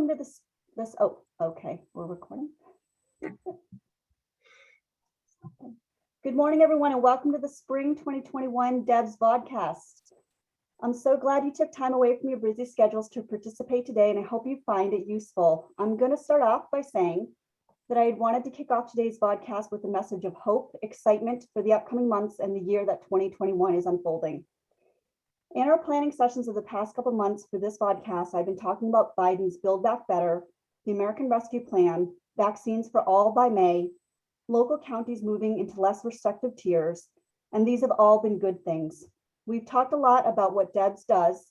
welcome to this. Oh, okay, we're recording. Good morning, everyone, and welcome to the Spring 2021 DEBS Vodcast. I'm so glad you took time away from your busy schedules to participate today, and I hope you find it useful. I'm going to start off by saying that I had wanted to kick off today's podcast with a message of hope, excitement for the upcoming months and the year that 2021 is unfolding. In our planning sessions of the past couple months for this podcast, I've been talking about Biden's Build Back Better, the American Rescue Plan, vaccines for all by May, local counties moving into less restrictive tiers, and these have all been good things. We've talked a lot about what DEBS does,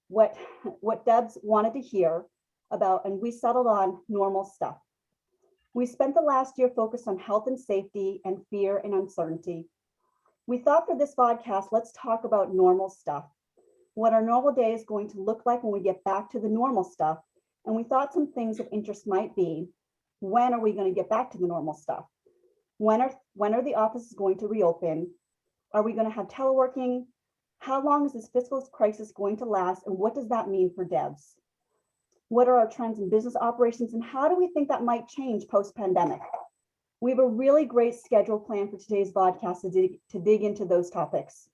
what DEBS wanted to hear about, and we settled on normal stuff. We spent the last year focused on health and safety and fear and uncertainty. We thought for this podcast, let's talk about normal stuff, what our normal day is going to look like when we get back to the normal stuff. And we thought some things of interest might be, when are we going to get back to the normal stuff? When are the offices going to reopen? Are we going to have teleworking? How long is this fiscal crisis going to last? And what does that mean for DEBS? What are our trends in business operations? And how do we think that might change post-pandemic? We have a really great schedule planned for today's podcast to dig into those topics.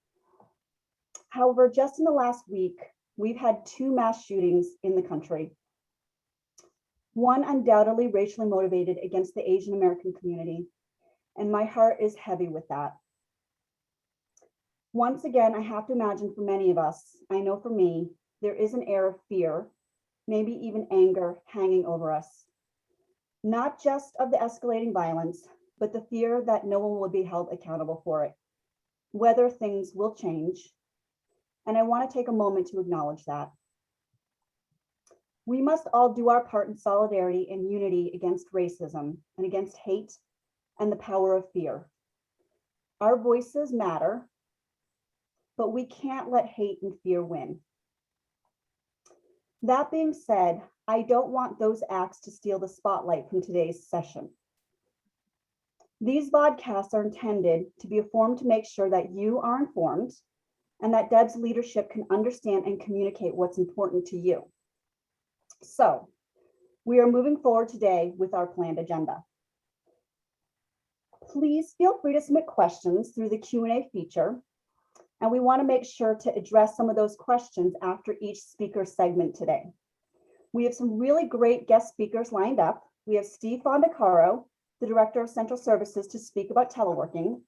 However, just in the last week, we've had 2 mass shootings in the country. One undoubtedly racially motivated against the Asian American community, and my heart is heavy with that. Once again, I have to imagine for many of us, I know for me, there is an air of fear, maybe even anger hanging over us. Not just of the escalating violence, but the fear that no one will be held accountable for it, whether things will change. And I want to take a moment to acknowledge that. We must all do our part in solidarity and unity against racism and against hate and the power of fear. Our voices matter, but we can't let hate and fear win. That being said, I don't want those acts to steal the spotlight from today's session. These podcasts are intended to be a forum to make sure that you are informed and that DEBS leadership can understand and communicate what's important to you. So, we are moving forward today with our planned agenda. Please feel free to submit questions through the Q&A feature, and we want to make sure to address some of those questions after each speaker segment today. We have some really great guest speakers lined up. We have Steve Fondacaro, the Director of Central Services, to speak about teleworking.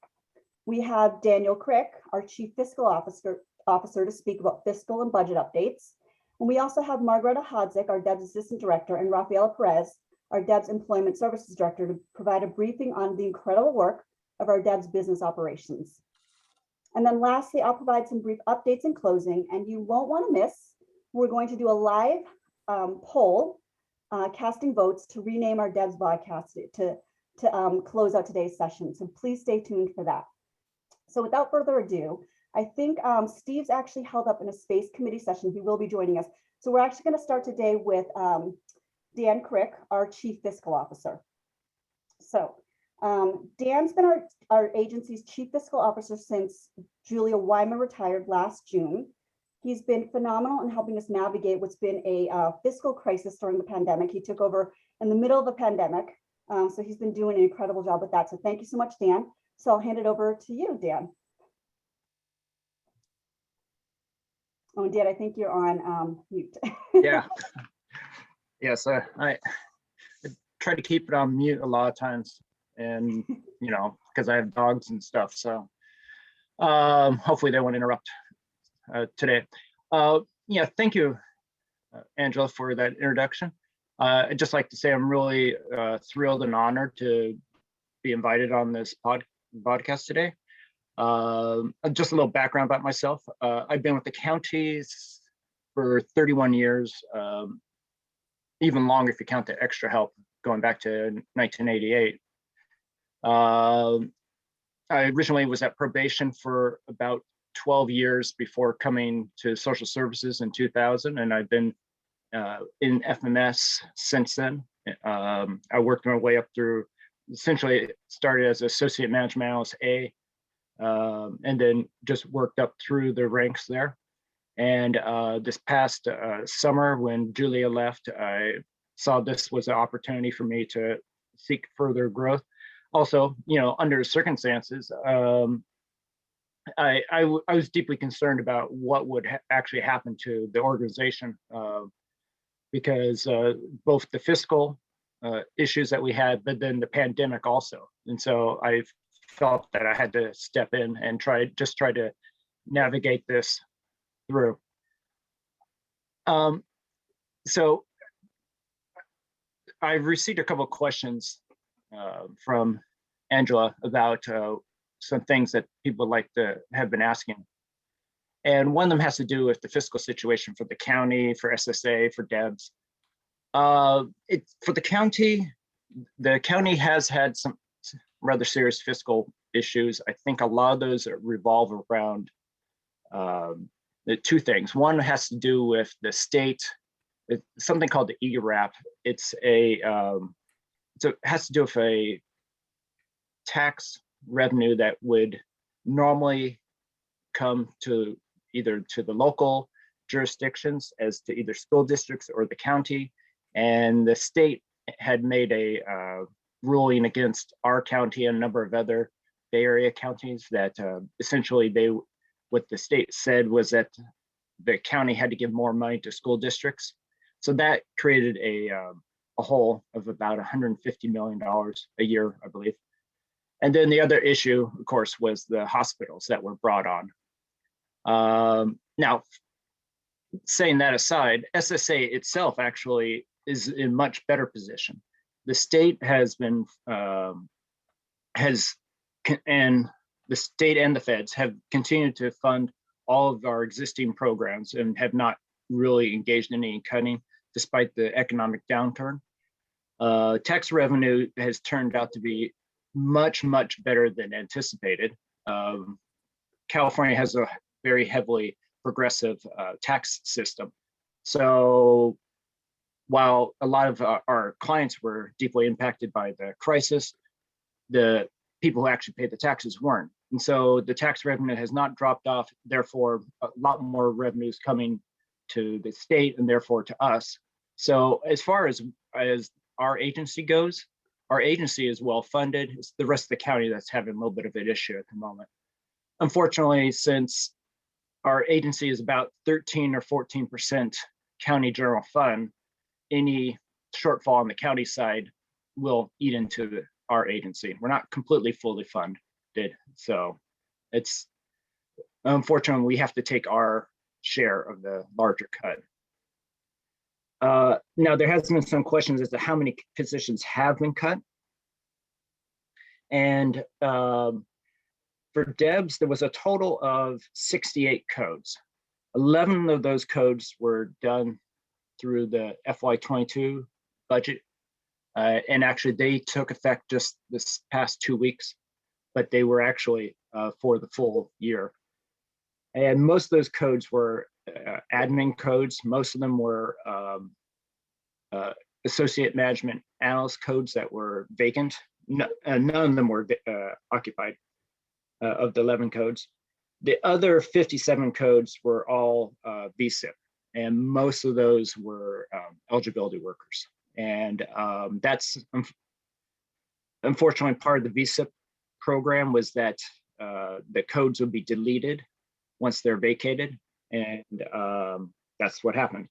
We have Daniel Crick, our Chief Fiscal Officer, to speak about fiscal and budget updates. And we also have Margareta Hodzic, our DEBS Assistant Director, and Rafaela Perez, our DEBS Employment Services Director, to provide a briefing on the incredible work of our DEBS business operations. And then lastly, I'll provide some brief updates in closing, and you won't want to miss, we're going to do a live poll, casting votes to rename our DEBS podcast to close out today's session. So please stay tuned for that. So without further ado, I think Steve's actually held up in a space committee session. He will be joining us. So we're actually going to start today with Dan Crick, our Chief Fiscal Officer. So Dan's been our agency's Chief Fiscal Officer since Julia Wyman retired last June. He's been phenomenal in helping us navigate what's been a fiscal crisis during the pandemic. He took over in the middle of a pandemic. So he's been doing an incredible job with that. So thank you so much, Dan. So I'll hand it over to you, Dan. Oh, and Dan, I think you're on mute. Yeah. Yes, I try to keep it on mute a lot of times, and you know, because I have dogs and stuff. So hopefully they won't interrupt today. Yeah, thank you, Angela, for that introduction. I'd just like to say I'm really thrilled and honored to be invited on this podcast today. Just a little background about myself. I've been with the counties for 31 years, even longer if you count the extra help going back to 1988. I originally was at probation for about 12 years before coming to social services in 2000, and I've been in FMS since then. I worked my way up through, essentially started as Associate Management Analyst A, and then just worked up through the ranks there. And this past summer, when Julia left, I saw this was an opportunity for me to seek further growth. Also, under circumstances, I was deeply concerned about what would actually happen to the organization, because both the fiscal issues that we had, but then the pandemic also. And so I felt that I had to step in and try to navigate this through. So I've received a couple of questions from Angela about some things that people like to have been asking. And one of them has to do with the fiscal situation for the county, for SSA, for DEBS. For the county has had some rather serious fiscal issues. I think a lot of those revolve around the two things. One has to do with the state, something called the ERAP. It has to do with a tax revenue that would normally come to either to the local jurisdictions as to either school districts or the county. And the state had made a ruling against our county and a number of other Bay Area counties that essentially what the state said was that the county had to give more money to school districts. So that created a hole of about $150 million a year, I believe. And then the other issue, of course, was the hospitals that were brought on. Now, saying that aside, SSA itself actually is in much better position. The state has been, and the state and the feds have continued to fund all of our existing programs and have not really engaged in any cutting despite the economic downturn. Tax revenue has turned out to be much, much better than anticipated. California has a very heavily progressive tax system. So while a lot of our clients were deeply impacted by the crisis, the people who actually paid the taxes weren't. And so the tax revenue has not dropped off, therefore a lot more revenues coming to the state and therefore to us. So as far as our agency goes, our agency is well funded. It's the rest of the county that's having a little bit of an issue at the moment. Unfortunately, since our agency is about 13 or 14% county general fund, any shortfall on the county side will eat into our agency. We're not completely fully funded, so it's unfortunately we have to take our share of the larger cut. Now there has been some questions as to how many positions have been cut, and for DEBS there was a total of 68 codes. 11 of those codes were done through the FY22 budget. And actually they took effect just this past 2 weeks, but they were actually for the full year. And most of those codes were admin codes. Most of them were associate management analyst codes that were vacant. None of them were occupied of the 11 codes. The other 57 codes were all VSIP, and most of those were eligibility workers. And that's unfortunately part of the VSIP program was that the codes would be deleted once they're vacated, and that's what happened.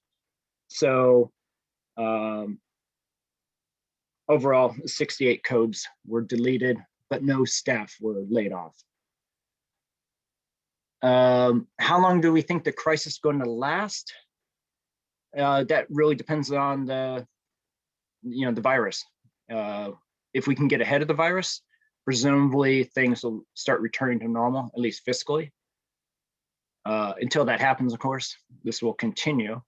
So overall, 68 codes were deleted, but no staff were laid off. How long do we think the crisis is going to last? That really depends on the virus. If we can get ahead of the virus, presumably things will start returning to normal, at least fiscally. Until that happens, of course, this will continue.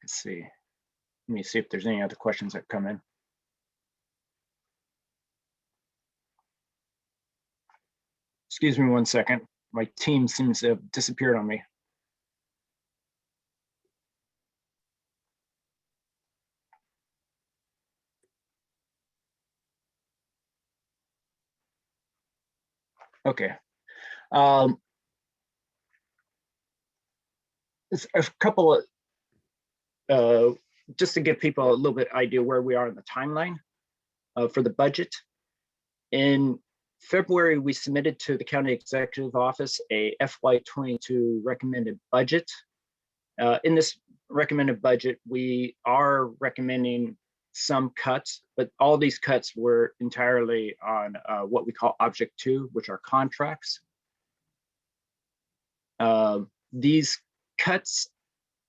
Let's see. Let me see if there's any other questions that come in. Excuse me 1 second. My team seems to have disappeared on me. Okay. a couple of, just to give people a little bit idea where we are in the timeline for the budget. In February, we submitted to the County Executive Office a FY22 recommended budget. In this recommended budget, we are recommending some cuts, but all these cuts were entirely on what we call Object 2, which are contracts. These cuts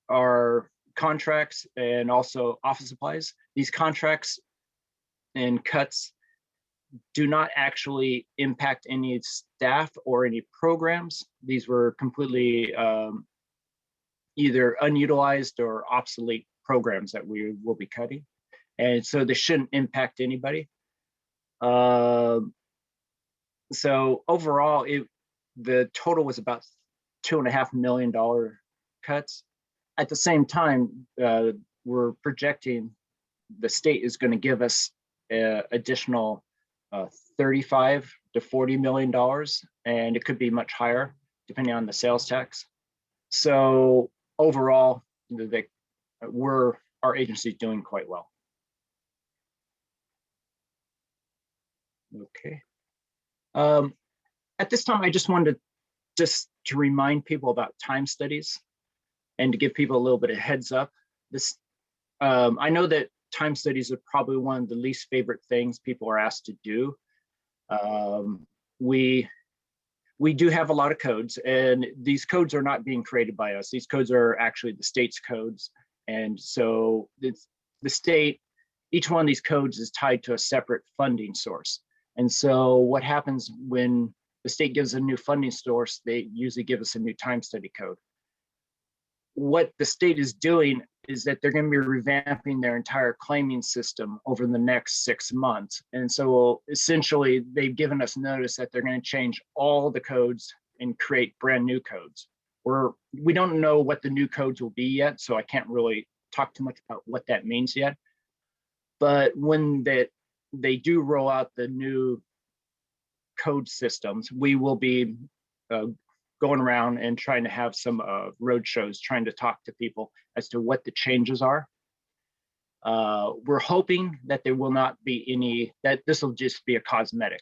are contracts and also office supplies. These contracts and cuts do not actually impact any staff or any programs. These were completely either unutilized or obsolete programs that we will be cutting. And so they shouldn't impact anybody. So overall, the total was about $2.5 million cuts. At the same time, we're projecting the state is going to give us additional $35 to $40 million, and it could be much higher depending on the sales tax. So overall, our agency is doing quite well. Okay. At this time, I just wanted to remind people about time studies and to give people a little bit of heads up. I know that time studies are probably one of the least favorite things people are asked to do. We do have a lot of codes, and these codes are not being created by us. These codes are actually the state's codes. And so it's the state, each one of these codes is tied to a separate funding source. And so what happens when the state gives a new funding source, they usually give us a new time study code. What the state is doing is that they're going to be revamping their entire claiming system over the next 6 months. And so essentially they've given us notice that they're going to change all the codes and create brand new codes. We don't know what the new codes will be yet, so I can't really talk too much about what that means yet. But when they do roll out the new code systems, we will be going around and trying to have some road shows, trying to talk to people as to what the changes are. We're hoping that there will not be that this will just be a cosmetic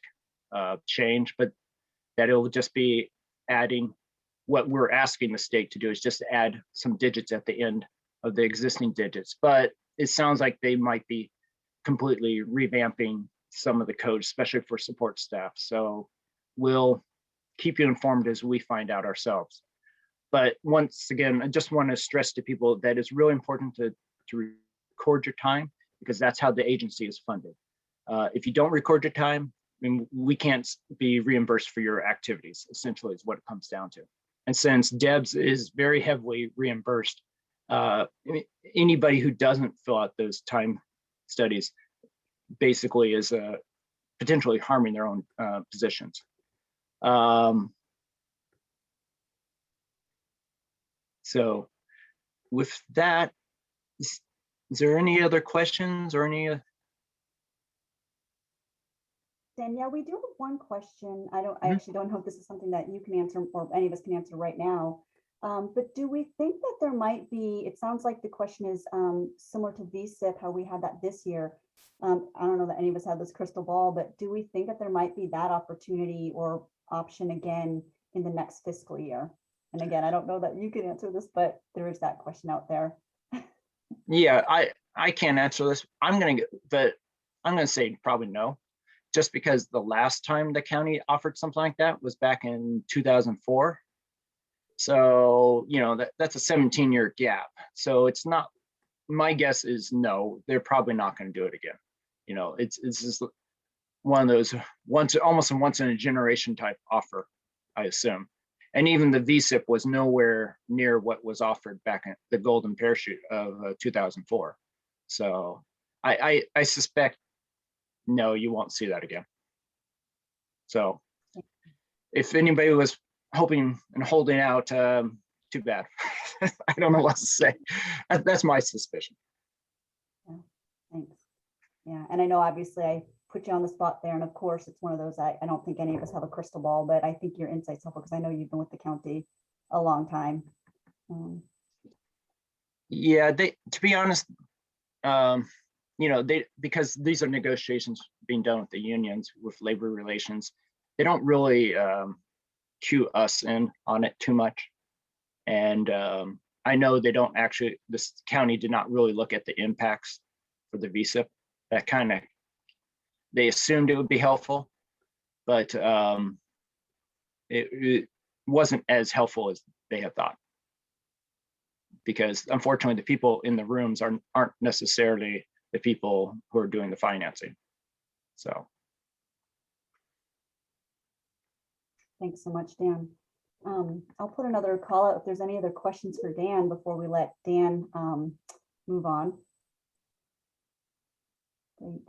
change, but that it will just be adding what we're asking the state to do is just add some digits at the end of the existing digits. But it sounds like they might be completely revamping some of the codes, especially for support staff. So we'll keep you informed as we find out ourselves. But once again, I just want to stress to people that it's really important to record your time, because that's how the agency is funded. If you don't record your time, I mean, we can't be reimbursed for your activities, essentially is what it comes down to. And since DEBS is very heavily reimbursed, anybody who doesn't fill out those time studies basically is potentially harming their own positions. So with that, is there any other questions or any? Danielle, we do have one question. I actually don't know if this is something that you can answer or any of us can answer right now. But do we think that there might be, it sounds like the question is similar to VSIP, how we had that this year. I don't know that any of us have this crystal ball, but do we think that there might be that opportunity or option again in the next fiscal year? And again, I don't know that you can answer this, but there is that question out there. Yeah, I can't answer this. I'm gonna say probably no, just because the last time the county offered something like that was back in 2004. So, you know, that's a 17-year gap. So it's not, my guess is no, they're probably not going to do it again. You know, it's just one of those almost a once in a generation type offer, I assume. And even the VSIP was nowhere near what was offered back in the golden parachute of 2004. So I suspect, no, you won't see that again. So if anybody was hoping and holding out, too bad. I don't know what to say. That's my suspicion. Yeah, thanks. Yeah, and I know obviously I put you on the spot there, and of course it's one of those, I don't think any of us have a crystal ball, but I think your insight's helpful because I know you've been with the county a long time. Yeah, to be honest, because these are negotiations being done with the unions with labor relations, they don't really cue us in on it too much. And I know they don't actually, this county did not really look at the impacts for the visa. That kind of, they assumed it would be helpful, but it wasn't as helpful as they had thought. Because unfortunately, the people in the rooms aren't necessarily the people who are doing the financing. So. Thanks so much, Dan. I'll put another call out if there's any other questions for Dan before we let Dan move on. Great.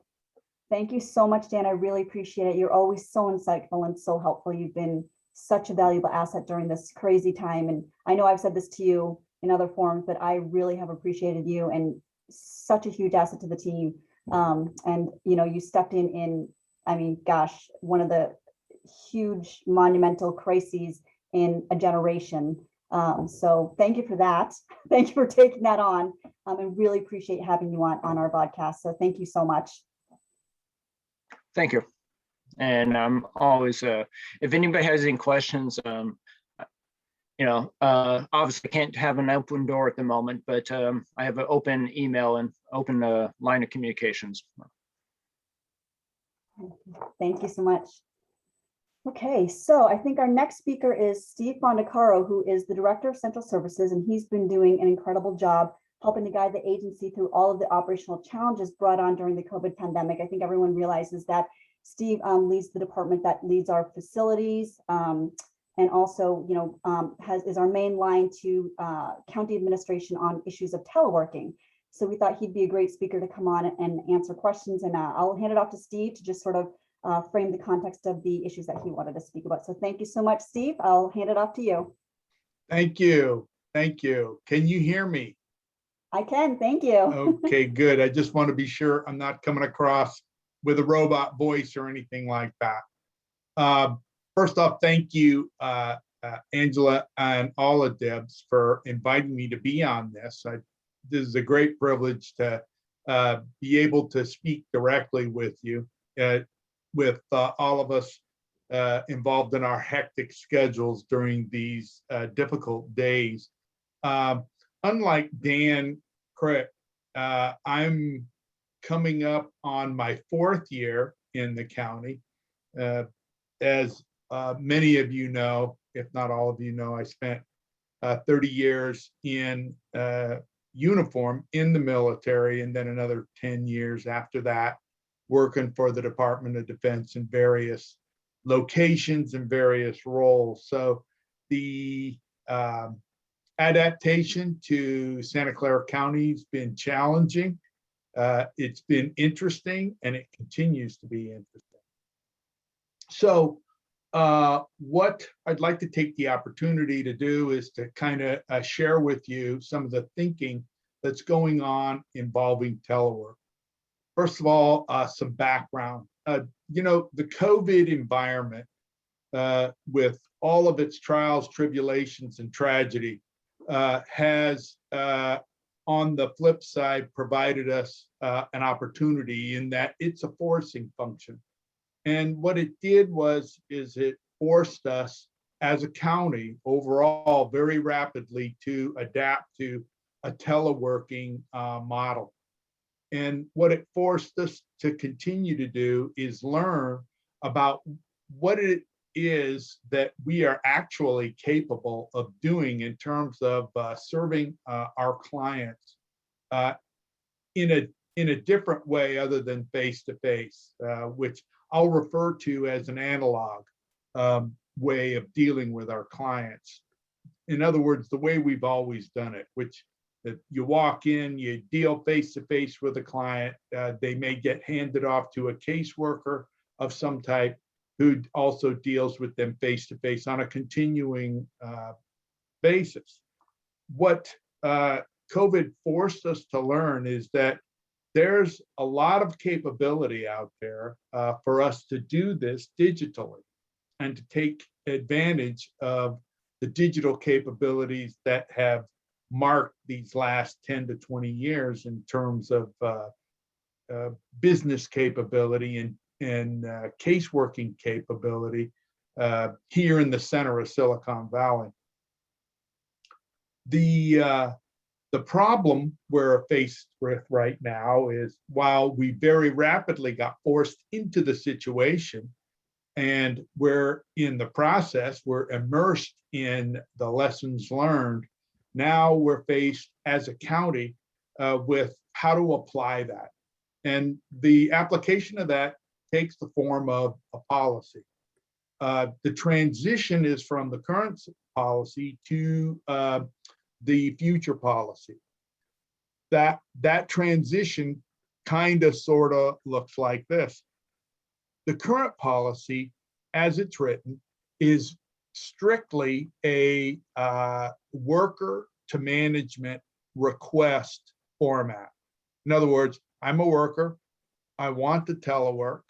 Thank you so much, Dan. I really appreciate it. You're always so insightful and so helpful. You've been such a valuable asset during this crazy time. And I know I've said this to you in other forums, but I really have appreciated you and such a huge asset to the team. And you stepped in, I mean, gosh, one of the huge monumental crises in a generation. So thank you for that. Thank you for taking that on. And really appreciate having you on our podcast. So thank you so much. Thank you. And I'm always, if anybody has any questions, obviously can't have an open door at the moment, but I have an open email and open line of communications. Thank you so much. Okay, so I think our next speaker is Steve Fondacaro, who is the Director of Central Services, and he's been doing an incredible job helping to guide the agency through all of the operational challenges brought on during the COVID pandemic. I think everyone realizes that Steve leads the department that leads our facilities, and also, is our main line to county administration on issues of teleworking. So we thought he'd be a great speaker to come on and answer questions. And I'll hand it off to Steve to just sort of frame the context of the issues that he wanted to speak about. So thank you so much, Steve. I'll hand it off to you. Thank you. Thank you. Can you hear me? I can. Thank you. Okay, good. I just want to be sure I'm not coming across with a robot voice or anything like that. First off, thank you, Angela and all of DEBS for inviting me to be on this. This is a great privilege to be able to speak directly with you, with all of us involved in our hectic schedules during these difficult days. Unlike Dan Crick, I'm coming up on my 4th year in the county. As many of you know, if not all of you know, I spent 30 years in uniform in the military, and then another 10 years after that working for the Department of Defense in various locations and various roles. So the adaptation to Santa Clara County has been challenging. It's been interesting, and it continues to be interesting. So what I'd like to take the opportunity to do is to kind of share with you some of the thinking that's going on involving telework. First of all, some background. The COVID environment, with all of its trials, tribulations, and tragedy, has, on the flip side, provided us an opportunity in that it's a forcing function. And what it did is it forced us as a county overall very rapidly to adapt to a teleworking model. And what it forced us to continue to do is learn about what it is that we are actually capable of doing in terms of serving our clients in a different way other than face-to-face, which I'll refer to as an analog way of dealing with our clients. In other words, the way we've always done it, which that you walk in, you deal face-to-face with a client, they may get handed off to a caseworker of some type who also deals with them face-to-face on a continuing basis. What COVID forced us to learn is that there's a lot of capability out there for us to do this digitally and to take advantage of the digital capabilities that have marked these last 10 to 20 years in terms of business capability and case working capability here in the center of Silicon Valley. The problem we're faced with right now is, while we very rapidly got forced into the situation and we're in the process, we're immersed in the lessons learned, now we're faced as a county with how to apply that. And the application of that takes the form of a policy. The transition is from the current policy to the future policy. That transition kind of sort of looks like this. The current policy, as it's written, is strictly a worker to management request format. In other words, I'm a worker, I want to telework.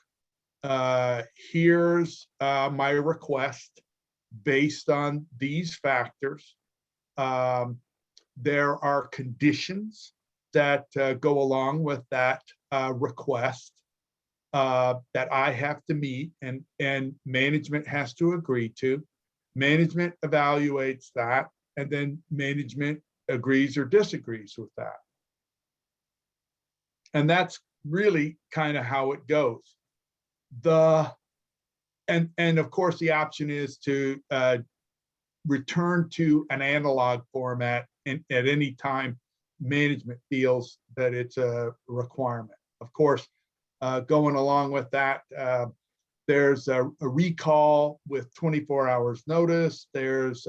Here's my request based on these factors. There are conditions that go along with that request that I have to meet and management has to agree to. Management evaluates that, and then management agrees or disagrees with that. And that's really kind of how it goes. And of course, the option is to return to an analog format at any time management feels that it's a requirement. Of course, going along with that, there's a recall with 24 hours notice. There's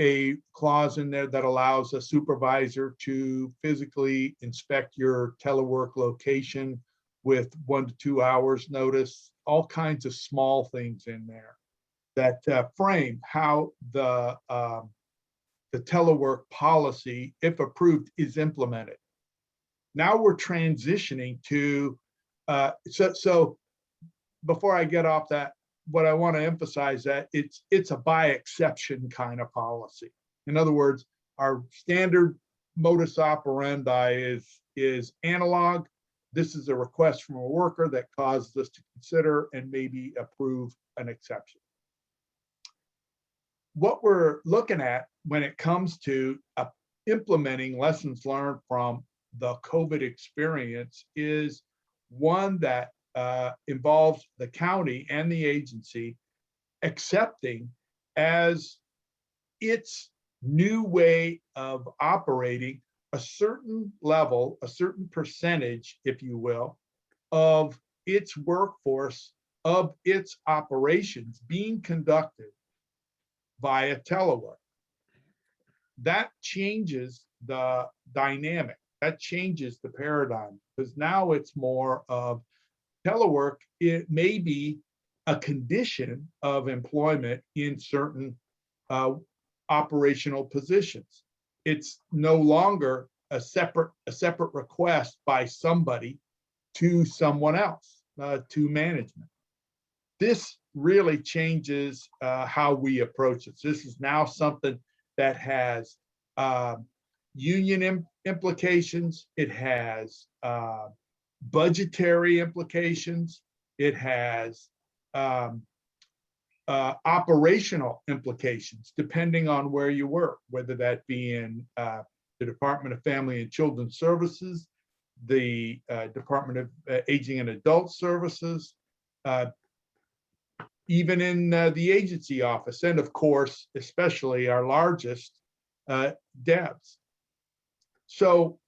a clause in there that allows a supervisor to physically inspect your telework location with 1 to 2 hours notice. All kinds of small things in there that frame how the telework policy, if approved, is implemented. Now we're transitioning to, so before I get off that, what I want to emphasize that it's a by exception kind of policy. In other words, our standard modus operandi is analog. This is a request from a worker that causes us to consider and maybe approve an exception. What we're looking at when it comes to implementing lessons learned from the COVID experience is one that involves the county and the agency accepting as its new way of operating a certain level, a certain percentage, if you will, of its workforce, of its operations being conducted via telework. That changes the dynamic, that changes the paradigm, because now it's more of telework. It may be a condition of employment in certain operational positions. It's no longer a separate request by somebody to someone else, to management. This really changes how we approach it. This is now something that has union implications. It has budgetary implications. It has operational implications, depending on where you work, whether that be in the Department of Family and Children's Services, the Department of Aging and Adult Services, even in the agency office, and of course, especially our largest, DEBS. So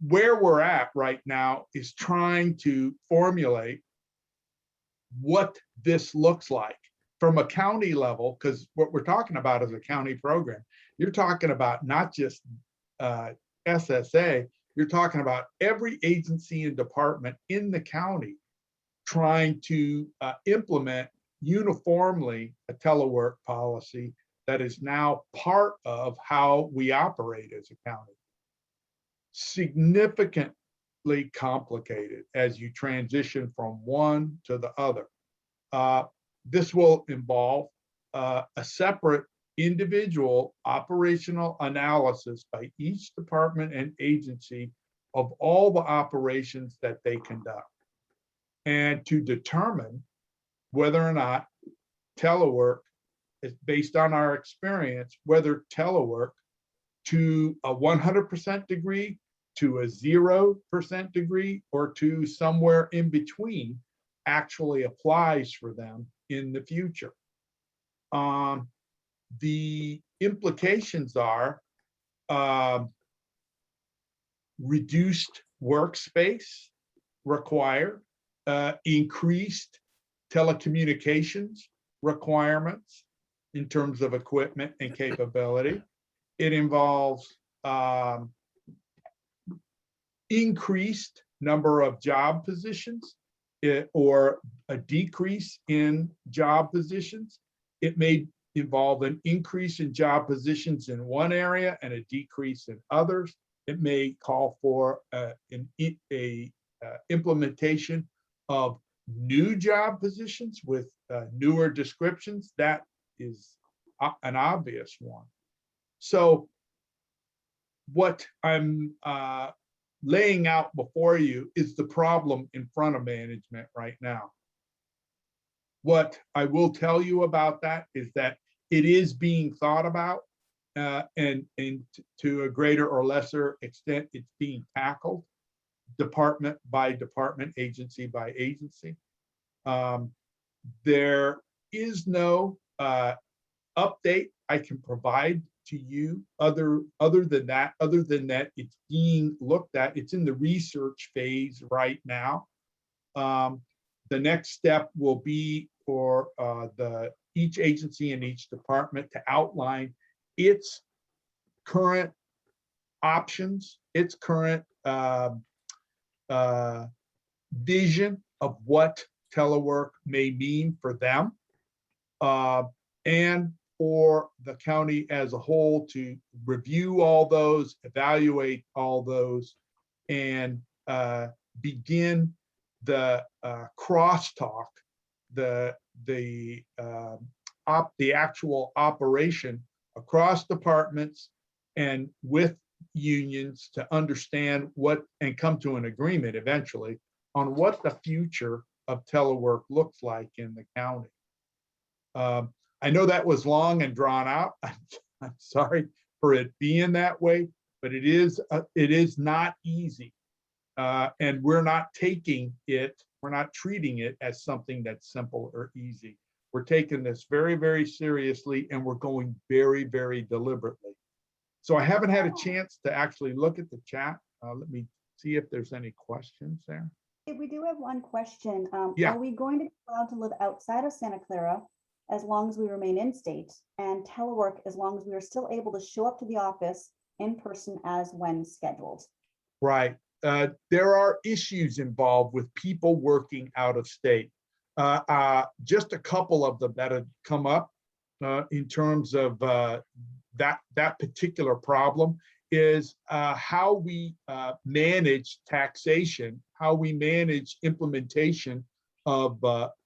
where we're at right now is trying to formulate what this looks like from a county level, because what we're talking about is a county program. You're talking about not just SSA, you're talking about every agency and department in the county trying to implement uniformly a telework policy that is now part of how we operate as a county. Significantly complicated as you transition from one to the other. This will involve a separate individual operational analysis by each department and agency of all the operations that they conduct, and to determine whether or not telework is, based on our experience, whether telework to a 100% degree, to a 0% degree, or to somewhere in between actually applies for them in the future. The implications are reduced workspace required, increased telecommunications requirements in terms of equipment and capability. It involves increased number of job positions or a decrease in job positions. It may involve an increase in job positions in one area and a decrease in others. It may call for an implementation of new job positions with newer descriptions. That is an obvious one. So what I'm laying out before you is the problem in front of management right now. What I will tell you about that is that it is being thought about, and to a greater or lesser extent, it's being tackled department by department, agency by agency. There is no update I can provide to you other than that it's being looked at. It's in the research phase right now. The next step will be for each agency and each department to outline its current options, its current vision of what telework may mean for them, and for the county as a whole to review all those, evaluate all those, and begin the crosstalk, the actual operation across departments and with unions to understand what and come to an agreement eventually on what the future of telework looks like in the county. I know that was long and drawn out. I'm sorry for it being that way, but it is not easy. And we're not treating it as something that's simple or easy. We're taking this very, very seriously, and we're going very, very deliberately. So I haven't had a chance to actually look at the chat. Let me see if there's any questions there. We do have one question. Yeah. Are we going to be allowed to live outside of Santa Clara as long as we remain in state, and telework as long as we are still able to show up to the office in person as when scheduled? Right. There are issues involved with people working out of state. Just a couple of them that have come up in terms of that particular problem is how we manage taxation, how we manage implementation of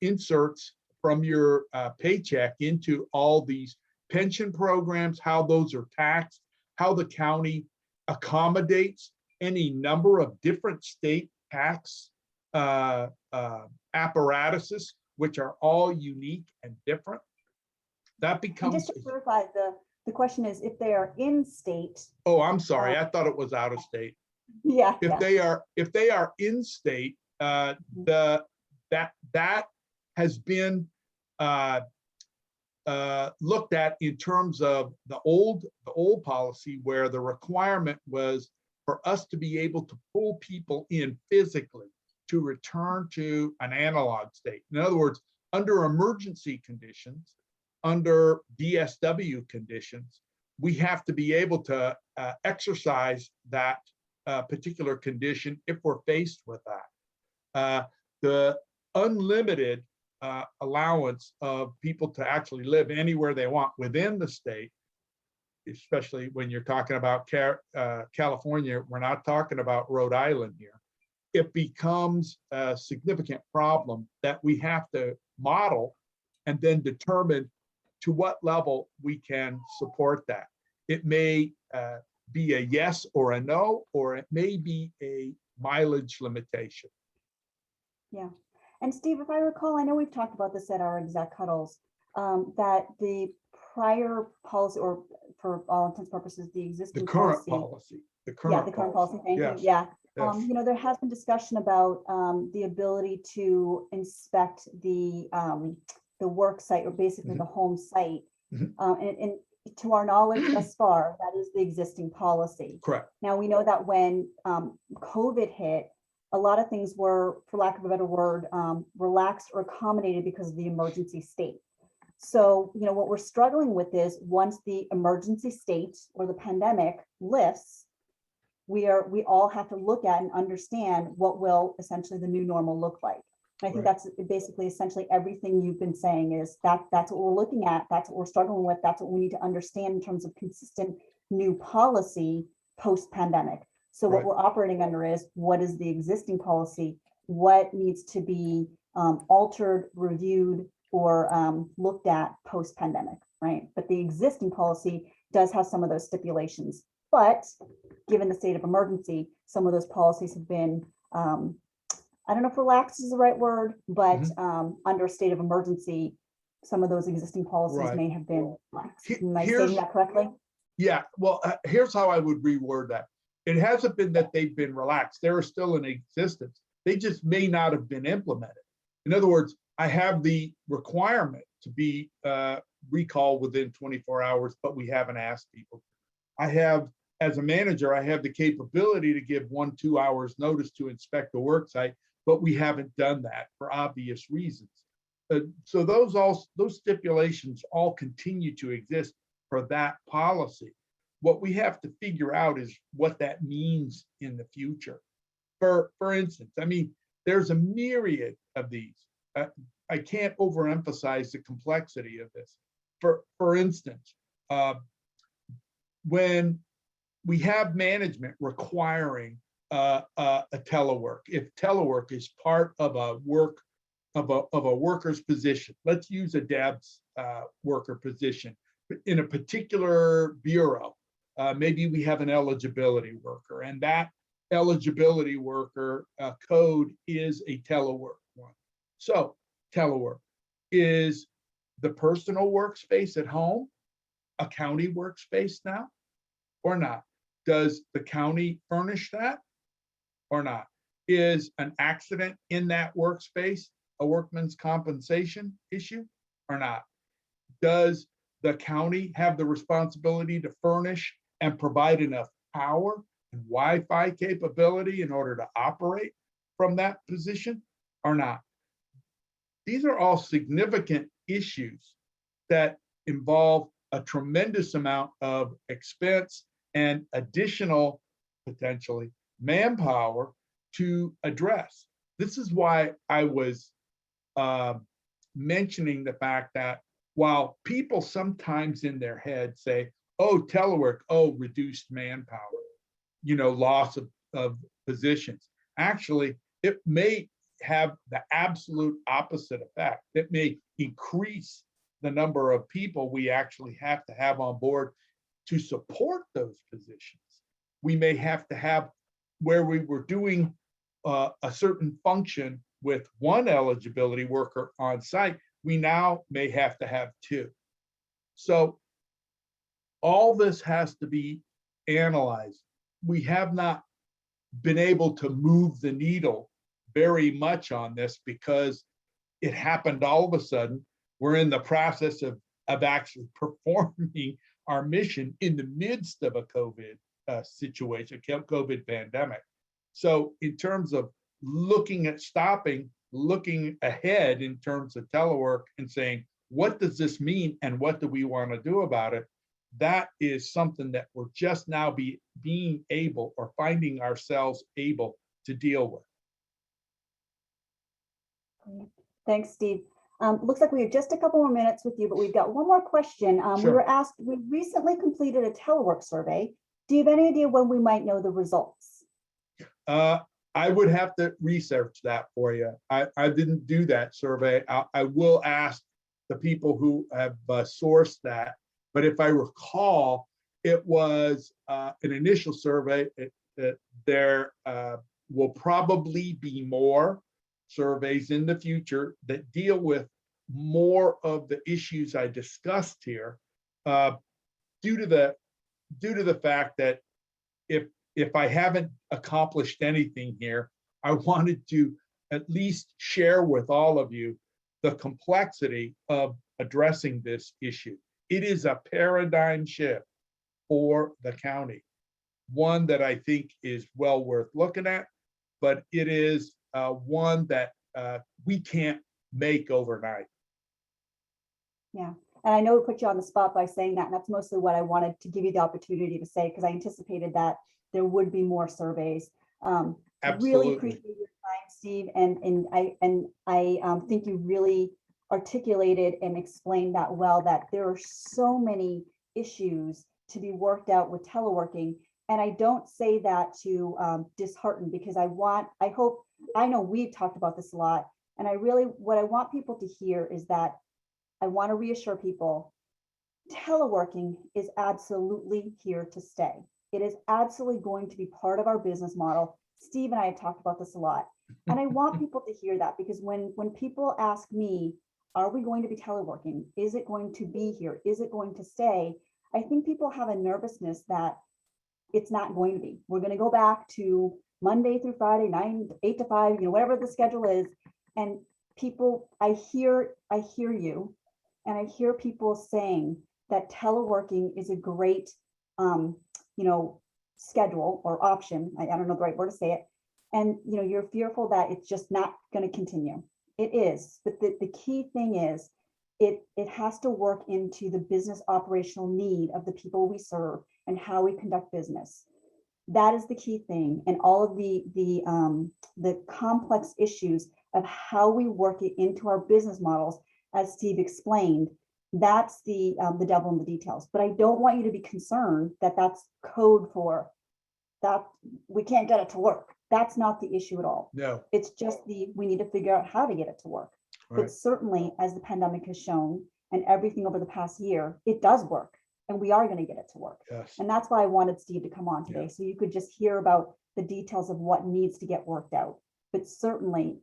inserts from your paycheck into all these pension programs, how those are taxed, how the county accommodates any number of different state tax apparatuses, which are all unique and different. That becomes. And just to clarify, the question is if they are in state. Oh, I'm sorry. I thought it was out of state. Yeah. If they are in state, that has been looked at in terms of the old policy, where the requirement was for us to be able to pull people in physically to return to an analog state. In other words, under emergency conditions, under DSW conditions, we have to be able to exercise that particular condition if we're faced with that. The unlimited allowance of people to actually live anywhere they want within the state, especially when you're talking about California, we're not talking about Rhode Island here. It becomes a significant problem that we have to model and then determine to what level we can support that. It may be a yes or a no, or it may be a mileage limitation. Yeah. And Steve, if I recall, I know we've talked about this at our exec huddles, that the prior policy, or for all intents and purposes, the existing The current policy. policy. The current policy, thank you. Yes. Yeah. Yes. You know, there has been discussion about the ability to inspect the work site, or basically the home site. Mhm. And to our knowledge thus far, that is the existing policy. Correct. Now, we know that when COVID hit, a lot of things were, for lack of a better word, relaxed or accommodated because of the emergency state. So, you know, what we're struggling with is, once the emergency state or the pandemic lifts, we all have to look at and understand what will essentially the new normal look like. And I think Right. that's basically essentially everything you've been saying, is that's what we're looking at. That's what we're struggling with. That's what we need to understand in terms of consistent new policy post-pandemic. So what Right. we're operating under is, what is the existing policy? What needs to be altered, reviewed, or looked at post-pandemic, right? But the existing policy does have some of those stipulations. But given the state of emergency, some of those policies have been, I don't know if relaxed is the right word, but under a state of emergency, some of those existing policies Right. may have been relaxed. He- Am I here's- stating that correctly? Yeah, well, here's how I would reword that. It hasn't been that they've been relaxed. They are still in existence. They just may not have been implemented. In other words, I have the requirement to be recalled within 24 hours, but we haven't asked people. I have, as a manager, I have the capability to give 1-2 hours notice to inspect the work site, but we haven't done that for obvious reasons. So those stipulations all continue to exist for that policy. What we have to figure out is what that means in the future. For instance, I mean, there's a myriad of these. I can't overemphasize the complexity of this. For instance, when we have management requiring a telework, if telework is part of a worker's position, let's use a DEBS worker position in a particular bureau. Maybe we have an eligibility worker, and that eligibility worker code is a telework one. So telework is the personal workspace at home a county workspace now or not? Does the county furnish that or not? Is an accident in that workspace a workman's compensation issue or not? Does the county have the responsibility to furnish and provide enough power and Wi-Fi capability in order to operate from that position or not? These are all significant issues that involve a tremendous amount of expense and additional, potentially, manpower to address. This is why I was mentioning the fact that while people sometimes in their head say, oh, telework, oh, reduced manpower, loss of positions. Actually, it may have the absolute opposite effect. It may increase the number of people we actually have to have on board to support those positions. We may have to have, where we were doing a certain function with one eligibility worker on site, we now may have to have two. So all this has to be analyzed. We have not been able to move the needle very much on this because it happened all of a sudden. We're in the process of actually performing our mission in the midst of a COVID situation, COVID pandemic. So in terms of looking at looking ahead in terms of telework and saying, what does this mean and what do we want to do about it? That is something that we're just now being able or finding ourselves able to deal with. Thanks, Steve. Looks like we have just a couple more minutes with you, but we've got one more question. We Sure. were asked, we recently completed a telework survey. Do you have any idea when we might know the results? I would have to research that for you. I didn't do that survey. I will ask the people who have sourced that. But if I recall, it was an initial survey. There will probably be more surveys in the future that deal with more of the issues I discussed here, due to the fact that if I haven't accomplished anything here, I wanted to at least share with all of you the complexity of addressing this issue. It is a paradigm shift for the county, one that I think is well worth looking at, but it is one that we can't make overnight. Yeah, and I know we put you on the spot by saying that, and that's mostly what I wanted to give you the opportunity to say, because I anticipated that there would be more surveys. Really Absolutely. appreciate your time, Steve, and I think you really articulated and explained that well, that there are so many issues to be worked out with teleworking. And I don't say that to dishearten, because I know we've talked about this a lot, and what I want people to hear is that I want to reassure people, teleworking is absolutely here to stay. It is absolutely going to be part of our business model. Steve and I have talked about this a lot. And I want people to hear that, because when people ask me, are we going to be teleworking? Is it going to be here? Is it going to stay? I think people have a nervousness that it's not going to be. We're going to go back to Monday through Friday, 8 to 5, whatever the schedule is. And people, I hear you, and I hear people saying that teleworking is a great, schedule or option. I don't know the right word to say it. And, you're fearful that it's just not going to continue. It is, but the key thing is it has to work into the business operational need of the people we serve and how we conduct business. That is the key thing. And all of the complex issues of how we work it into our business models, as Steve explained, that's the devil in the details. But I don't want you to be concerned that that's code for that we can't get it to work. That's not the issue at all. No. It's just we need to figure out how to get it to work. Right. But certainly, as the pandemic has shown, and everything over the past year, it does work, and we are going to get it to work. Yes. And that's why I wanted Steve to come on today, so you could just hear about the details of what needs to get worked out. But certainly,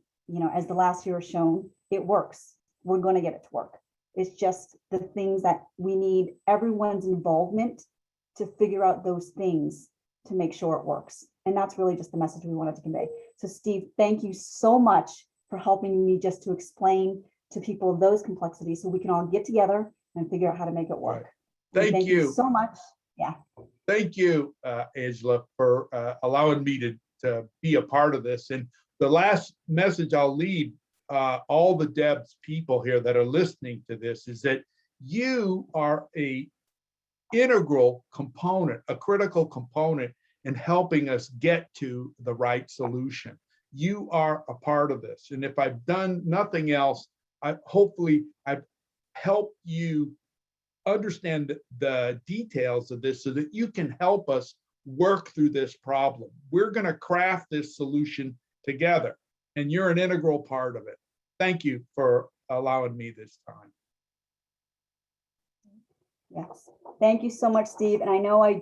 as the last year has shown, it works. We're going to get it to work. It's just the things that we need everyone's involvement to figure out those things to make sure it works. And that's really just the message we wanted to convey. So Steve, thank you so much for helping me just to explain to people those complexities so we can all get together and figure out how to make it work. Right. Thank you so much. Yeah. Thank you, Angela, for allowing me to be a part of this. And the last message I'll leave all the DEBS people here that are listening to this is that you are a integral component, a critical component in helping us get to the right solution. You are a part of this. And if I've done nothing else, hopefully I've helped you understand the details of this so that you can help us work through this problem. We're going to craft this solution together, and you're an integral part of it. Thank you for allowing me this time. Yes. Thank you so much, Steve. And I know I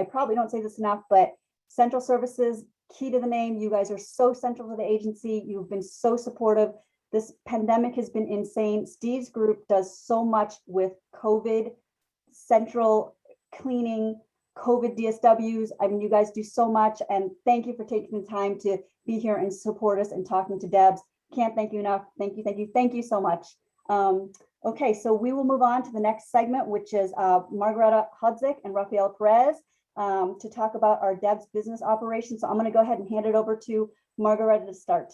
probably don't say this enough, but Central Services, key to the name. You guys are so central to the agency. You've been so supportive. This pandemic has been insane. Steve's group does so much with COVID, central cleaning, COVID DSWs. I mean, you guys do so much. And thank you for taking the time to be here and support us and talking to DEBS. Can't thank you enough. Thank you so much. Okay, so we will move on to the next segment, which is Margareta Hodzic and Rafaela Perez to talk about our DEBS business operations. So I'm going to go ahead and hand it over to Margareta to start.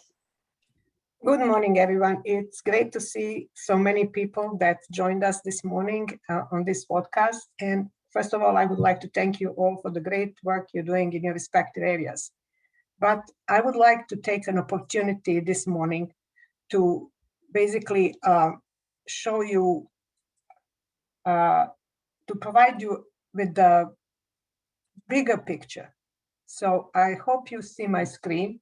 Good morning, everyone. It's great to see so many people that joined us this morning on this podcast. And first of all, I would like to thank you all for the great work you're doing in your respective areas. But I would like to take an opportunity this morning to basically show you, to provide you with the bigger picture. So I hope you see my screen.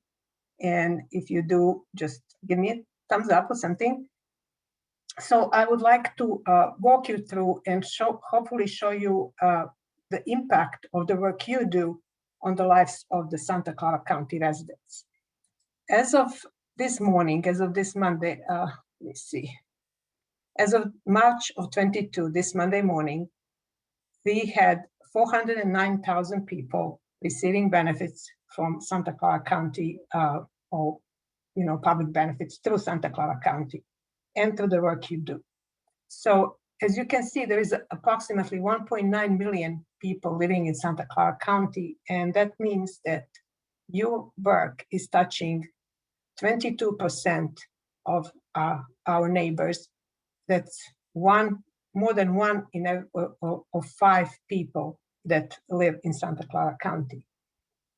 And if you do, just give me a thumbs up or something. So I would like to walk you through and hopefully show you the impact of the work you do on the lives of the Santa Clara County residents. As of this morning, as of this Monday, let me see. As of March of 22, this Monday morning, we had 409,000 people receiving benefits from Santa Clara County or public benefits through Santa Clara County and through the work you do. So as you can see, there is approximately 1.9 million people living in Santa Clara County, and that means that your work is touching 22% of our neighbors. That's more than one of 5 people that live in Santa Clara County.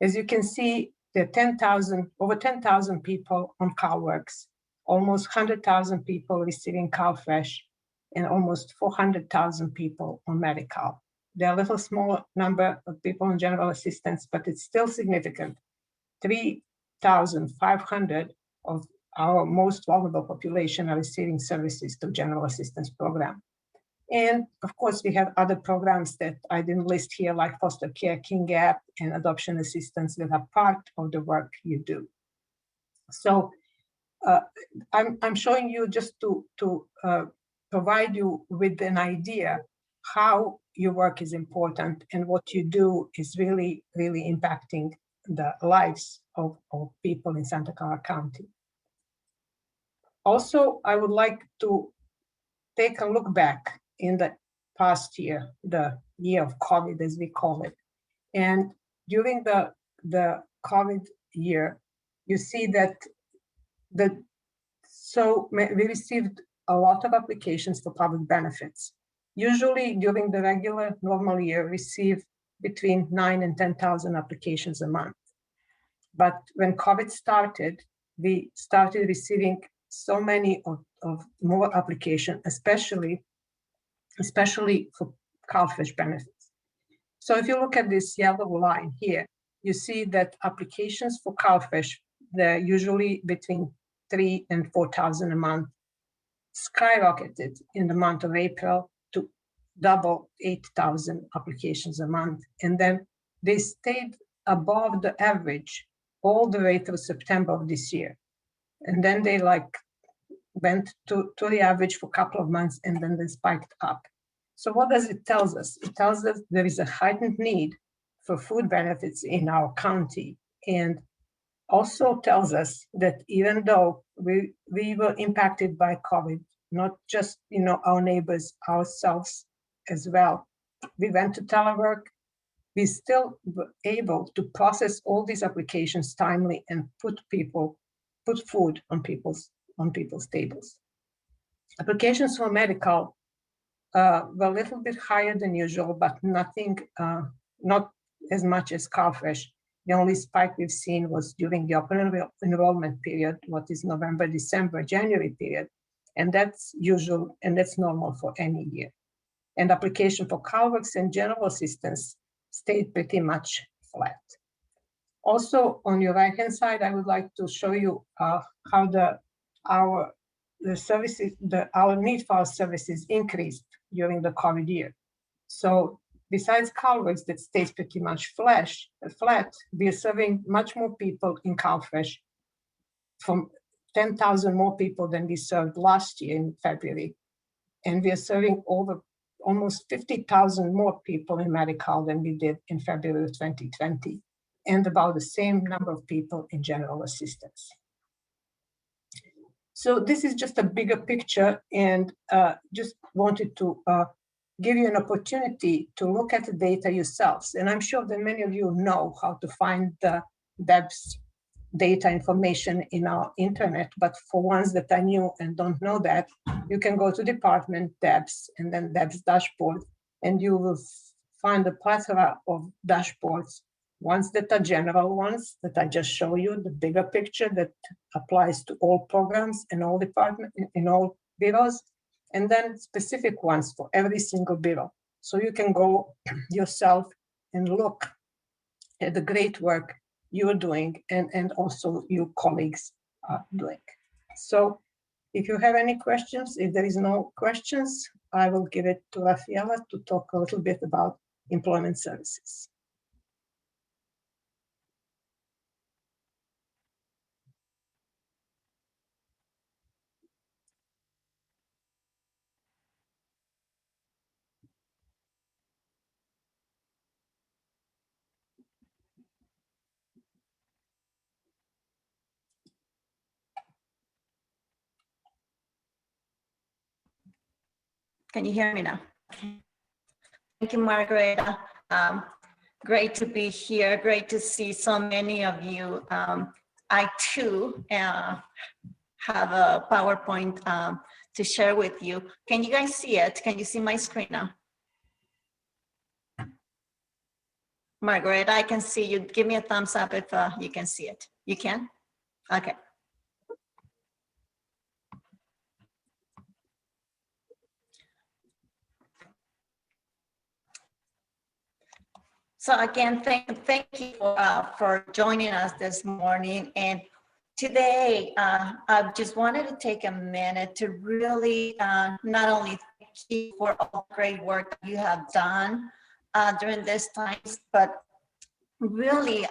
As you can see, there are over 10,000 people on CalWorks, almost 100,000 people receiving CalFresh, and almost 400,000 people on Medi-Cal. There are a little small number of people on general assistance, but it's still significant. 3,500 of our most vulnerable population are receiving services through general assistance program. And of course, we have other programs that I didn't list here, like foster care, King Gap, and adoption assistance that are part of the work you do. So I'm showing you just to provide you with an idea how your work is important and what you do is really, really impacting the lives of people in Santa Clara County. Also, I would like to take a look back in the past year, the year of COVID, as we call it. And during the COVID year, you see that we received a lot of applications for public benefits. Usually during the regular normal year, we receive between 9,000 and 10,000 applications a month. But when COVID started, we started receiving so many of more applications, especially for CalFresh benefits. So if you look at this yellow line here, you see that applications for CalFresh, they're usually between 3,000 and 4,000 a month, skyrocketed in the month of April to double 8,000 applications a month. And then they stayed above the average all the way through September of this year. And then they went to the average for a couple of months, and then they spiked up. So what does it tell us? It tells us there is a heightened need for food benefits in our county, and also tells us that even though we were impacted by COVID, not just our neighbors, ourselves as well, we went to telework, we still were able to process all these applications timely and put food on people's tables. Applications for Medi-Cal were a little bit higher than usual, but nothing, not as much as CalFresh. The only spike we've seen was during the open enrollment period, what is November, December, January period. And that's usual and that's normal for any year. And application for CalWorks and general assistance stayed pretty much flat. Also, on your right-hand side, I would like to show you how our need for our services increased during the COVID year. So besides CalWorks that stays pretty much flat, we are serving much more people in CalFresh, from 10,000 more people than we served last year in February. And we are serving over almost 50,000 more people in Medi-Cal than we did in February of 2020, and about the same number of people in general assistance. So this is just a bigger picture, and just wanted to give you an opportunity to look at the data yourselves. And I'm sure that many of you know how to find the DEBS data information in our internet, but for ones that are new and don't know that, you can go to Department DEBS and then DEBS dashboard, and you will find a plethora of dashboards, ones that are general ones that I just show you, the bigger picture that applies to all programs and all departments, in all bureaus, and then specific ones for every single bureau. So you can go yourself and look at the great work you're doing and also your colleagues are doing. So If you have any questions, if there is no questions, I will give it to Rafaela to talk a little bit about employment services. Can you hear me now? Thank you, Margareta. Great to be here. Great to see so many of you. I too have a PowerPoint to share with you. Can you guys see it? Can you see my screen now? Margareta, I can see you. Give me a thumbs up if you can see it. You can? Okay. So again, thank you for joining us this morning. And today, I just wanted to take a minute to really not only thank you for all the great work you have done during this time, but really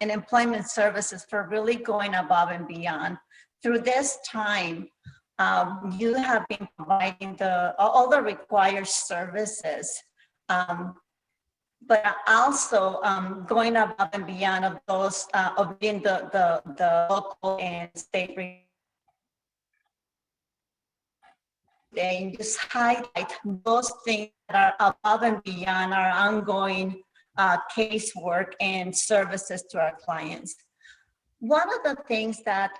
in employment services for really going above and beyond. Through this time, you have been providing all the required services, but also going above and beyond of those of being the local and state. They just highlight those things that are above and beyond our ongoing casework and services to our clients. One of the things that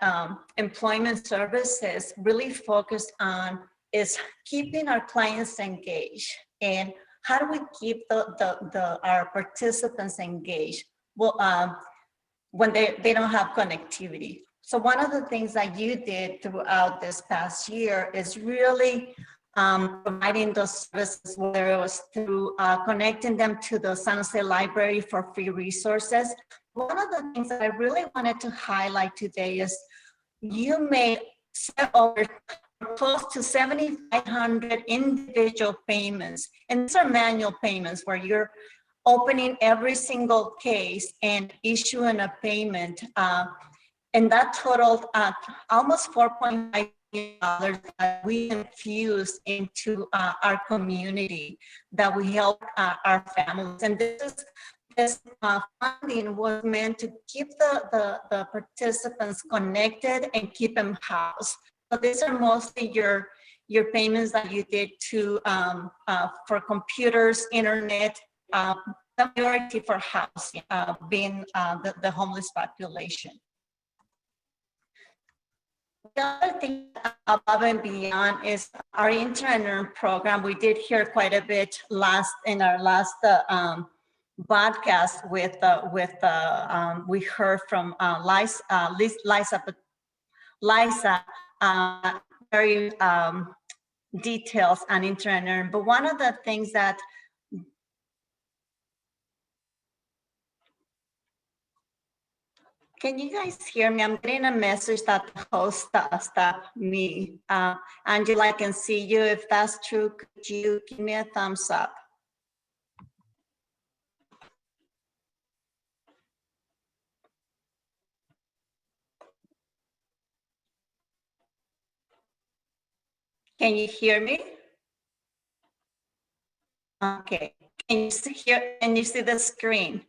employment services really focus on is keeping our clients engaged. And how do we keep our participants engaged? Well, when they don't have connectivity. So one of the things that you did throughout this past year is really providing those services, whether it was through connecting them to the San Jose Library for free resources. One of the things that I really wanted to highlight today is you made over close to 7,500 individual payments. And these are manual payments where you're opening every single case and issuing a payment. And that totaled almost $4.5 million that we infused into our community, that we help our families. And this funding was meant to keep the participants connected and keep them housed. So these are mostly your payments that you did to for computers, internet, the majority for housing, being the homeless population. The other thing above and beyond is our intern and earn program. We did hear quite a bit in our last podcast we heard from Liza, very details on intern and earn. But one of the things that can you guys hear me? I'm getting a message that the host stopped me. Angela, I can see you. If that's true, could you give me a thumbs up? Can you hear me? Okay. Can you see the screen?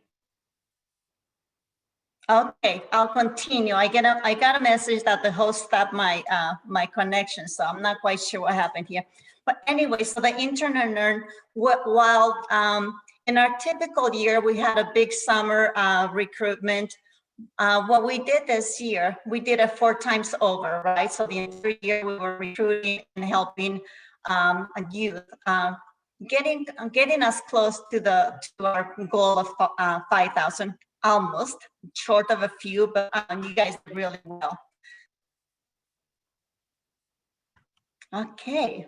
Okay, I'll continue. I got a message that the host stopped my my connection, so I'm not quite sure what happened here. But anyway, so the intern and earn, while in our typical year we had a big summer recruitment. What we did this year, we did it 4 times over, right? So the entire year we were recruiting and helping youth, getting us close to our goal of 5,000. Almost, short of a few, but you guys did really well. Okay.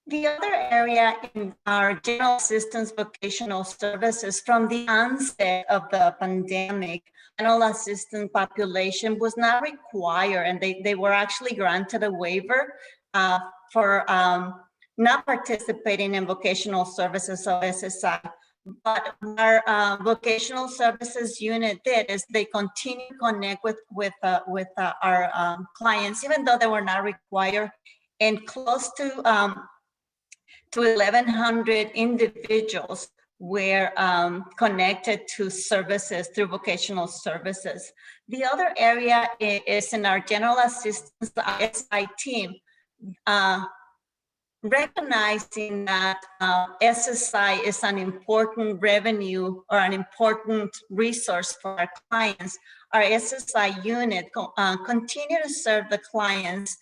The other area in our general assistance vocational services from the onset of the pandemic, general assistant population was not required, and they were actually granted a waiver for not participating in vocational services of SSI. But our vocational services unit did is they continue to connect with our clients, even though they were not required, and close to 1,100 individuals were connected to services through vocational services. The other area is in our general assistance SI team, recognizing that SSI is an important revenue or an important resource for our clients. Our SSI unit continue to serve the clients.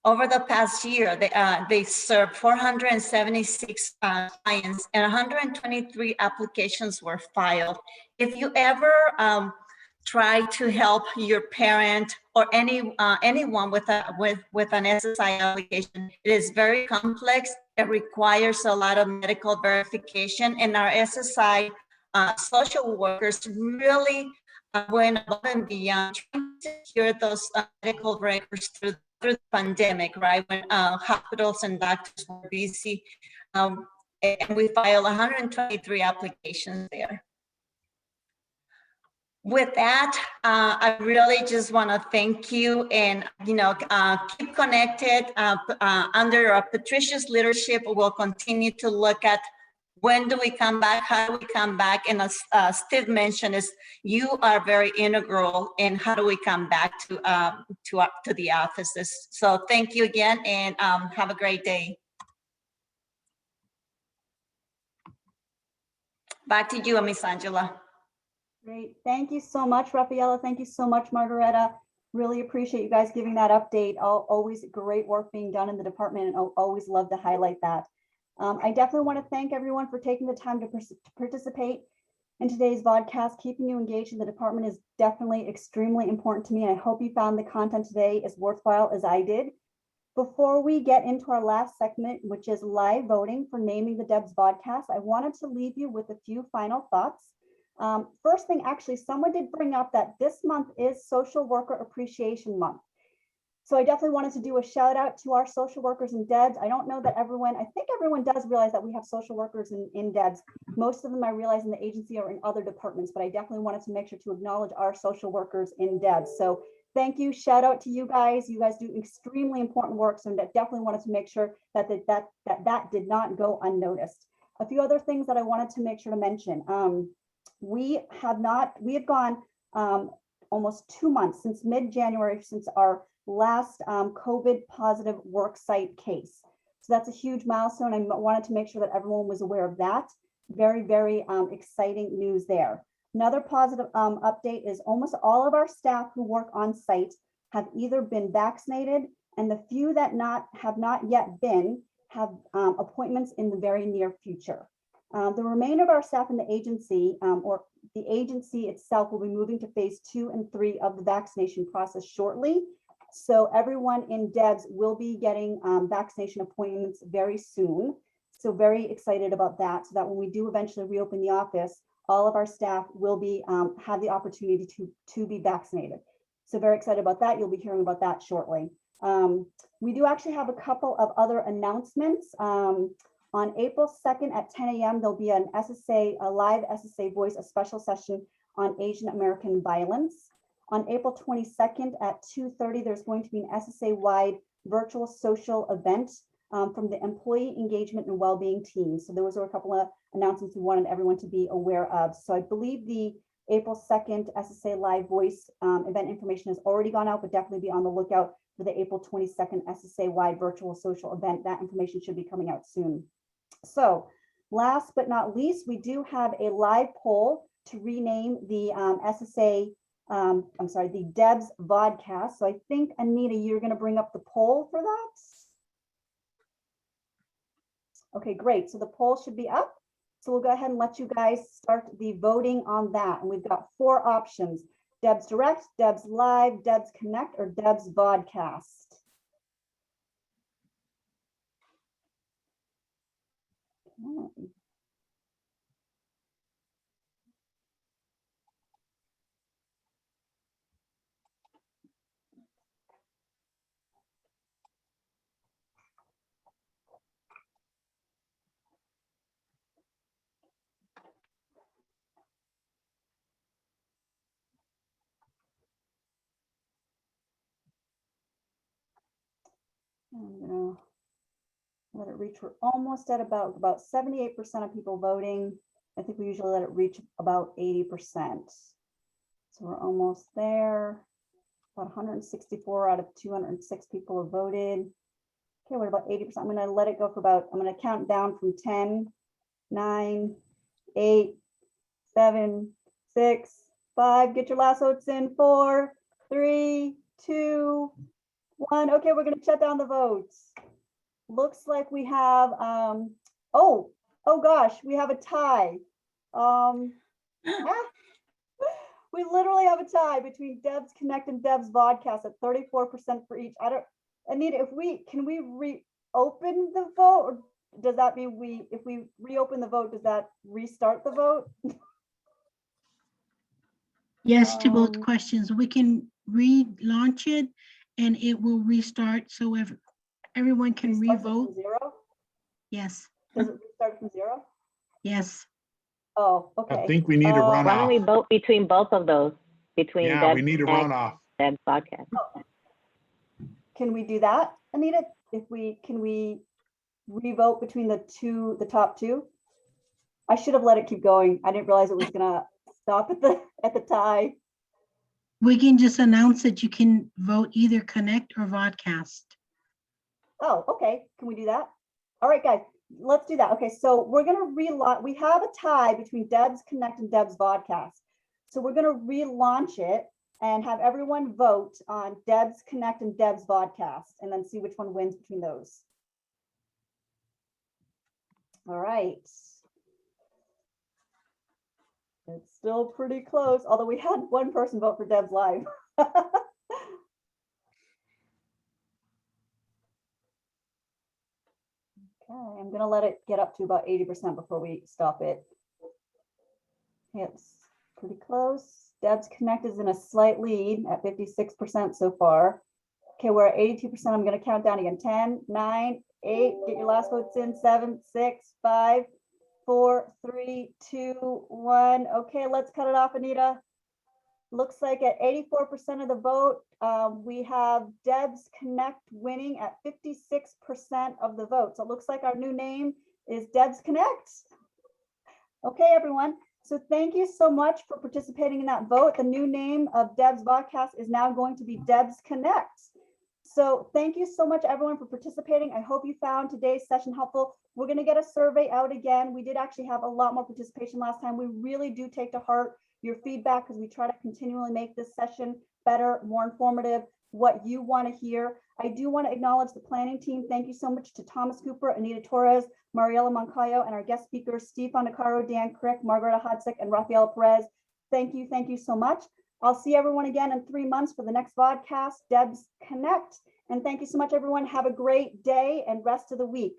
Over the past year, they served 476 clients and 123 applications were filed. If you ever try to help your parent or anyone with an SSI application, it is very complex. It requires a lot of medical verification, and our SSI social workers really went above and beyond trying to secure those medical records through the pandemic, right? When hospitals and doctors were busy. And we filed 123 applications there. With that, I really just want to thank you, and keep connected. Under Patricia's leadership, we'll continue to look at when do we come back, how do we come back, and as Steve mentioned, is you are very integral in how do we come back to the offices. So thank you again, and have a great day. Back to you, Miss Angela. Great. Thank you so much, Rafaela. Thank you so much, Margareta. Really appreciate you guys giving that update. Always great work being done in the department, and I'll always love to highlight that. I definitely want to thank everyone for taking the time to participate in today's Vodcast. Keeping you engaged in the department is definitely extremely important to me, and I hope you found the content today as worthwhile as I did. Before we get into our last segment, which is live voting for naming the DEBS Vodcast, I wanted to leave you with a few final thoughts. First thing, actually, someone did bring up that this month is Social Worker Appreciation Month. So I definitely wanted to do a shout out to our social workers in DEBS. I don't know that everyone, I think everyone does realize that we have social workers in DEBS. Most of them I realize in the agency or in other departments, but I definitely wanted to make sure to acknowledge our social workers in DEBS. So thank you, shout out to you guys. You guys do extremely important work. So I definitely wanted to make sure that that did not go unnoticed. A few other things that I wanted to make sure to mention. We have gone almost 2 months since mid-January since our last COVID positive worksite case. So that's a huge milestone. I wanted to make sure that everyone was aware of that. Very, very exciting news there. Another positive update is almost all of our staff who work on site have either been vaccinated, and the few that have not yet been have appointments in the very near future. The remainder of our staff in the agency or the agency itself will be moving to phase 2 and 3 of the vaccination process shortly. So everyone in DEBS will be getting vaccination appointments very soon. So very excited about that, so that when we do eventually reopen the office, all of our staff will be have the opportunity to be vaccinated. So very excited about that. You'll be hearing about that shortly. We do actually have a couple of other announcements. On April 2nd at 10 a.m., there'll be an SSA, a live SSA Voice, a special session on Asian American violence. On April 22nd at 2:30, there's going to be an SSA-wide virtual social event from the Employee Engagement and Wellbeing team. So those are a couple of announcements we wanted everyone to be aware of. So I believe the April 2nd SSA Live Voice event information has already gone out, but definitely be on the lookout for the April 22nd SSA-wide virtual social event. That information should be coming out soon. So last but not least, we do have a live poll to rename the the DEBS Vodcast. So I think, Anita, you're going to bring up the poll for that. Okay, great. So the poll should be up. So we'll go ahead and let you guys start the voting on that. And we've got 4 options: DEBS Direct, DEBS Live, DEBS Connect, or DEBS Vodcast. Okay. I'm gonna let it reach. We're almost at about 78% of people voting. I think we usually let it reach about 80%. So we're almost there. About 164 out of 206 people have voted. Okay, we're about 80%. I'm gonna let it go for about, I'm gonna count down from 10, 9, 8, 7, 6, 5. Get your last votes in. 4, 3, 2, 1. Okay, we're gonna shut down the votes. Looks like we have, oh gosh, we have a tie. We literally have a tie between Debs Connect and Debs Vodcast at 34% for each. Anita, can we reopen the vote? Or does that mean if we reopen the vote, does that restart the vote? Yes, to both questions. We can relaunch it and it will restart so everyone can Restarts it from revote. 0? Yes, Does it restart from 0? yes. Oh, okay. I think we need a Why Why don't we runoff. vote between both of those? Between Yeah, we Deb's need a Connect runoff. and Deb's Podcast. Can we do that, Anita? Can we revote between the top two? I should have let it keep going. I didn't realize it was gonna stop at the tie. We can just announce that you can vote either Connect or Vodcast. Oh, okay. Can we do that? All right, guys, let's do that. Okay, so we're gonna relaunch. We have a tie between Debs Connect and Debs Vodcast. So we're gonna relaunch it and have everyone vote on Debs Connect and Debs Vodcast, and then see which one wins between those. All right. It's still pretty close, although we had one person vote for Debs Live. Okay, I'm gonna let it get up to about 80% before we stop it. It's pretty close. Debs Connect is in a slight lead at 56% so far. Okay, we're at 82%. I'm gonna count down again. 10, 9, 8, get your last votes in. 7, 6, 5, 4, 3, 2, 1. Okay, let's cut it off, Anita. Looks like at 84% of the vote, we have Debs Connect winning at 56% of the vote. So it looks like our new name is Debs Connect. Okay, everyone. So thank you so much for participating in that vote. The new name of Debs Vodcast is now going to be Debs Connect. So thank you so much, everyone, for participating. I hope you found today's session helpful. We're going to get a survey out again. We did actually have a lot more participation last time. We really do take to heart your feedback because we try to continually make this session better, more informative, what you want to hear. I do want to acknowledge the planning team. Thank you so much to Thomas Cooper, Anita Torres, Mariela Moncayo, and our guest speakers, Steve Fondacaro, Dan Crick, Margareta Hodzic, and Rafaela Perez. Thank you so much. I'll see everyone again in 3 months for the next podcast, Debs Connect. And thank you so much, everyone. Have a great day and rest of the week.